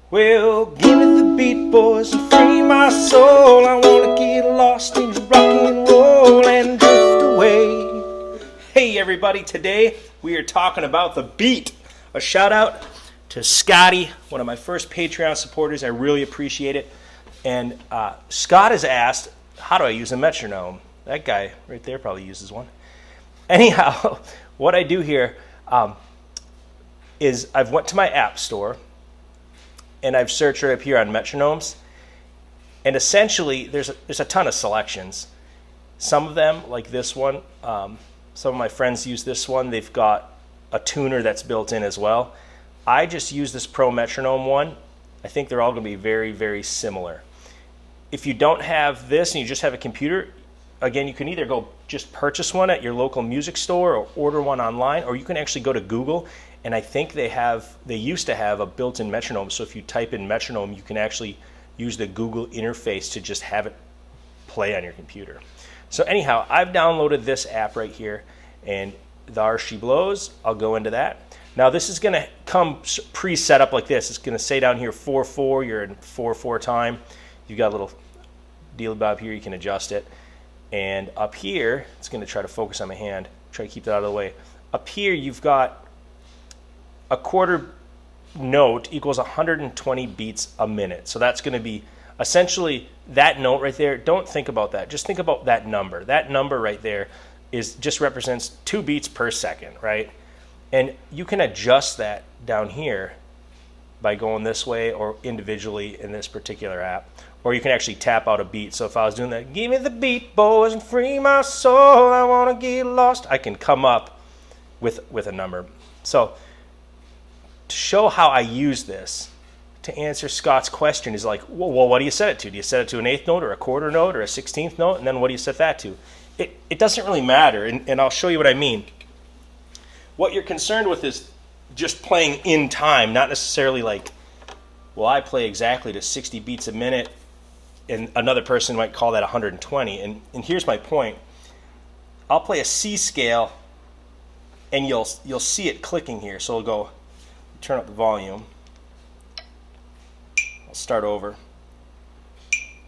Well, give me the beat, boys, and free my soul. I wanna get lost in rock and roll and drift away. Hey everybody, today we are talking about the beat. A shout out to Scotty, one of my first Patreon supporters. I really appreciate it. And Scott has asked, how do I use a metronome? That guy right there probably uses one. Anyhow, what I do here is I've went to my app store and I've searched right up here on metronomes, and essentially there's a ton of selections. Some of them, like this one, some of my friends use this one. They've got a tuner that's built in as well. I just use this Pro metronome one. I think they're all going to be very, very similar. If you don't have this and you just have a computer, again, you can either go just purchase one at your local music store or order one online, or you can actually go to Google, and I think they used to have a built-in metronome. So if you type in metronome, you can actually use the Google interface to just have it play on your computer. So anyhow, I've downloaded this app right here, and There She Blows. I'll go into that. Now this is going to come pre-set up like this. It's going to say down here 4/4. You're in 4/4 time. You've got a little deal about here. You can adjust it. And up here, it's going to try to focus on my hand. Try to keep that out of the way. Up here, you've got a quarter note equals 120 beats a minute. So that's going to be essentially that note right there. Don't think about that. Just think about that number. That number right there just represents 2 beats per second, right? And you can adjust that down here by going this way or individually in this particular app. Or you can actually tap out a beat. So if I was doing that, give me the beat, boys, and free my soul, I want to get lost, I can come up with a number. So to show how I use this, to answer Scott's question is like, well, what do you set it to? Do you set it to an 8th note or a quarter note or a 16th note? And then what do you set that to? It doesn't really matter, and I'll show you what I mean. What you're concerned with is just playing in time, not necessarily like, well, I play exactly to 60 beats a minute, and another person might call that 120. And here's my point. I'll play a C scale, and you'll see it clicking here. So I'll go, turn up the volume. I'll start over.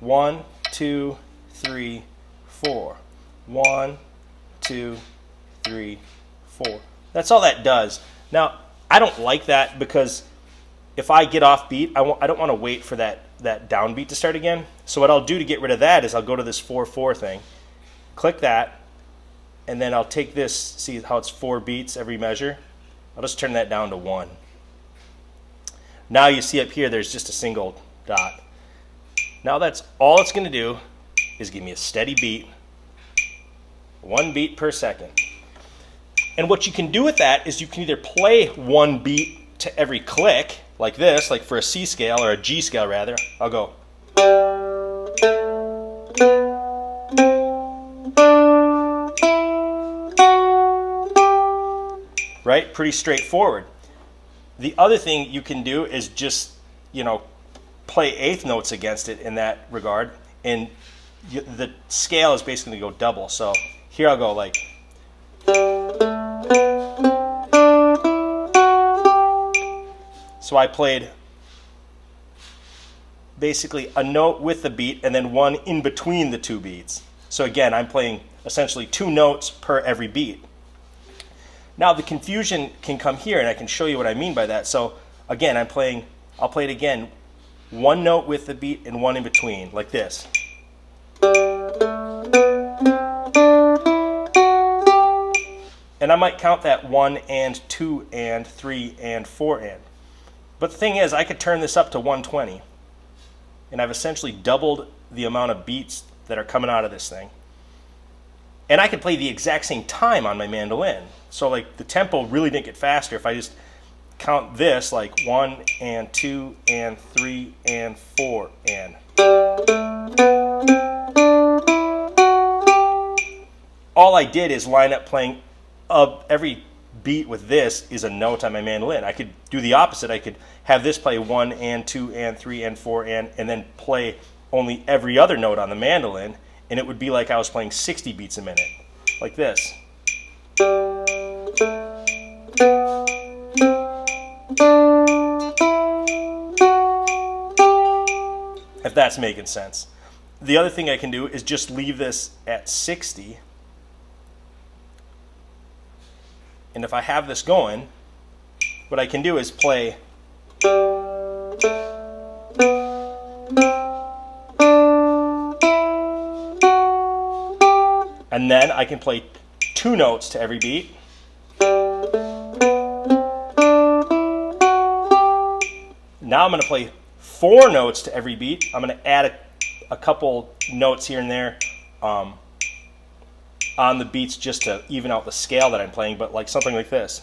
1, 2, 3, 4. 1, 2, 3, 4. That's all that does. Now, I don't like that because if I get off beat, I don't want to wait for that downbeat to start again. So what I'll do to get rid of that is I'll go to this 4/4 thing, click that, and then I'll take this, see how it's 4 beats every measure? I'll just turn that down to 1. Now you see up here there's just a single dot. Now that's all it's going to do is give me a steady beat, 1 beat per second. And what you can do with that is you can either play 1 beat to every click, like this, like for a C scale or a G scale rather. I'll go. Right? Pretty straightforward. The other thing you can do is just, play 8th notes against it in that regard, and the scale is basically going to go double. So here I'll go like. So I played basically a note with the beat and then one in between the 2 beats. So again, I'm playing essentially 2 notes per every beat. Now the confusion can come here, and I can show you what I mean by that. So again, I'll play it again, 1 note with the beat and 1 in between, like this. And I might count that 1 and 2 and 3 and 4 and. But the thing is, I could turn this up to 120, and I've essentially doubled the amount of beats that are coming out of this thing. And I could play the exact same time on my mandolin. So like the tempo really didn't get faster if I just count this like 1 and 2 and 3 and 4 and. All I did is line up playing every beat with this is a note on my mandolin. I could do the opposite. I could have this play 1 and 2 and 3 and 4 and then play only every other note on the mandolin, and it would be like I was playing 60 beats a minute, like this. if that's making sense. The other thing I can do is just leave this at 60. And if I have this going, what I can do is play and then I can play 2 notes to every beat. Now I'm going to play 4 notes to every beat. I'm going to add a couple notes here and there on the beats just to even out the scale that I'm playing, but like something like this.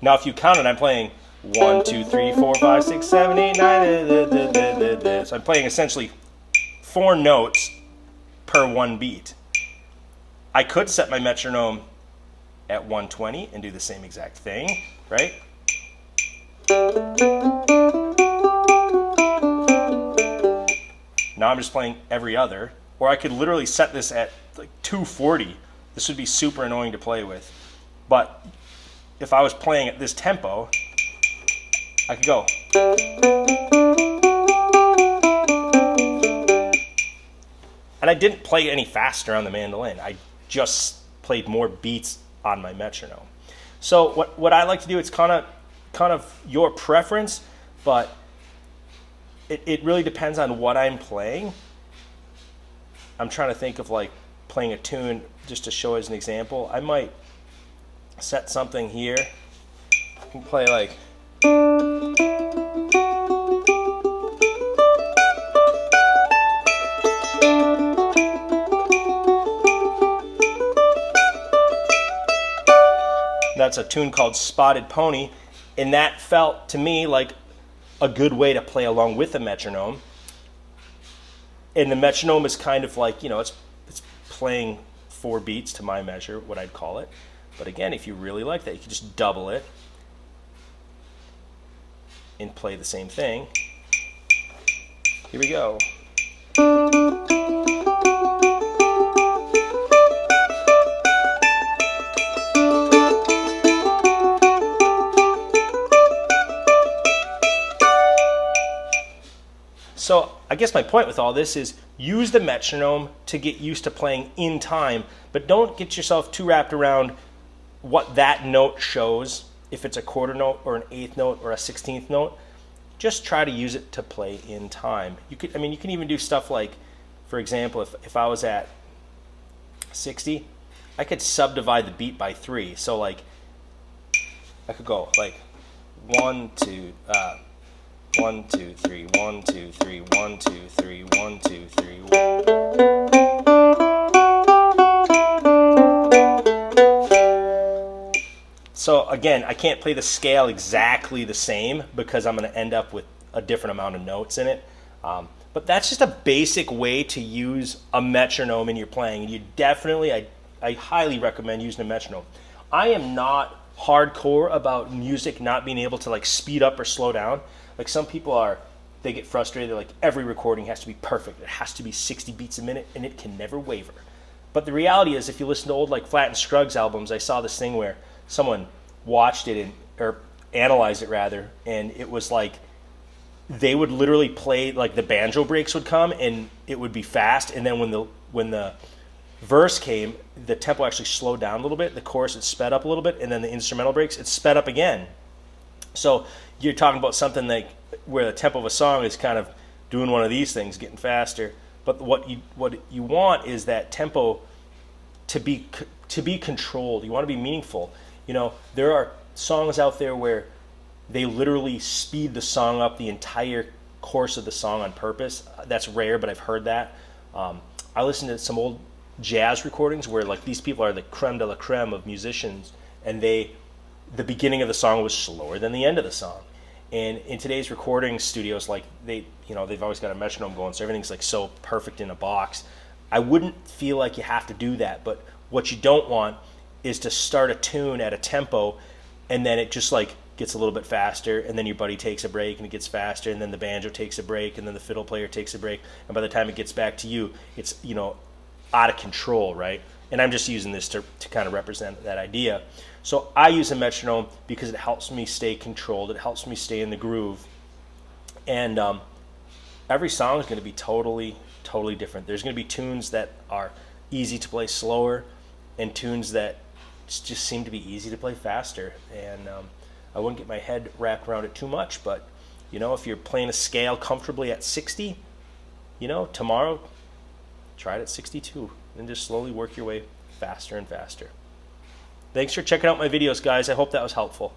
Now if you count it, I'm playing 1, 2, 3, 4, 5, 6, 7, 8, 9. So I'm playing essentially 4 notes per 1 beat. I could set my metronome at 120 and do the same exact thing, right? Now I'm just playing every other. Or I could literally set this at like 240. This would be super annoying to play with. But if I was playing at this tempo, I could go. And I didn't play any faster on the mandolin. I just played more beats on my metronome. So what I like to do, it's kind of your preference, but it really depends on what I'm playing. I'm trying to think of like playing a tune just to show as an example. I might set something here. I can play like that's a tune called Spotted Pony, and that felt to me like a good way to play along with the metronome. And the metronome is kind of like, it's playing 4 beats to my measure, what I'd call it. But again, if you really like that, you can just double it and play the same thing. Here we go. So I guess my point with all this is use the metronome to get used to playing in time, but don't get yourself too wrapped around what that note shows, if it's a quarter note or an 8th note or a 16th note. Just try to use it to play in time. You can even do stuff like, for example, if I was at 60, I could subdivide the beat by 3. So like I could go like 1, 2, 1, 2, 3, 1, 2, 3, 1, 2, 3, 1, 2, 3, 1. So again, I can't play the scale exactly the same because I'm going to end up with a different amount of notes in it. But that's just a basic way to use a metronome in your playing. And you definitely, I highly recommend using a metronome. I am not hardcore about music not being able to like speed up or slow down. Like some people are, they get frustrated. They're like, every recording has to be perfect. It has to be 60 beats a minute, and it can never waver. But the reality is, if you listen to old like Flat and Scruggs albums, I saw this thing where someone watched it or analyzed it rather, and it was like they would literally play like the banjo breaks would come and it would be fast, and then when the verse came, the tempo actually slowed down a little bit. The chorus it sped up a little bit, and then the instrumental breaks it sped up again. So you're talking about something like where the tempo of a song is kind of doing one of these things, getting faster. But what you want is that tempo to be controlled. You want to be meaningful. There are songs out there where they literally speed the song up the entire course of the song on purpose. That's rare, but I've heard that. I listened to some old jazz recordings where like these people are the creme de la creme of musicians, and the beginning of the song was slower than the end of the song. And in today's recording studios, like they've always got a metronome going, so everything's like so perfect in a box. I wouldn't feel like you have to do that, but what you don't want is to start a tune at a tempo and then it just like gets a little bit faster, and then your buddy takes a break and it gets faster, and then the banjo takes a break, and then the fiddle player takes a break, and by the time it gets back to you, it's out of control, right? And I'm just using this to kind of represent that idea. So I use a metronome because it helps me stay controlled. It helps me stay in the groove. And every song is going to be totally different. There's going to be tunes that are easy to play slower and tunes that just seem to be easy to play faster. And I wouldn't get my head wrapped around it too much, but you know, if you're playing a scale comfortably at 60, you know, tomorrow try it at 62 and just slowly work your way faster and faster. Thanks for checking out my videos, guys. I hope that was helpful.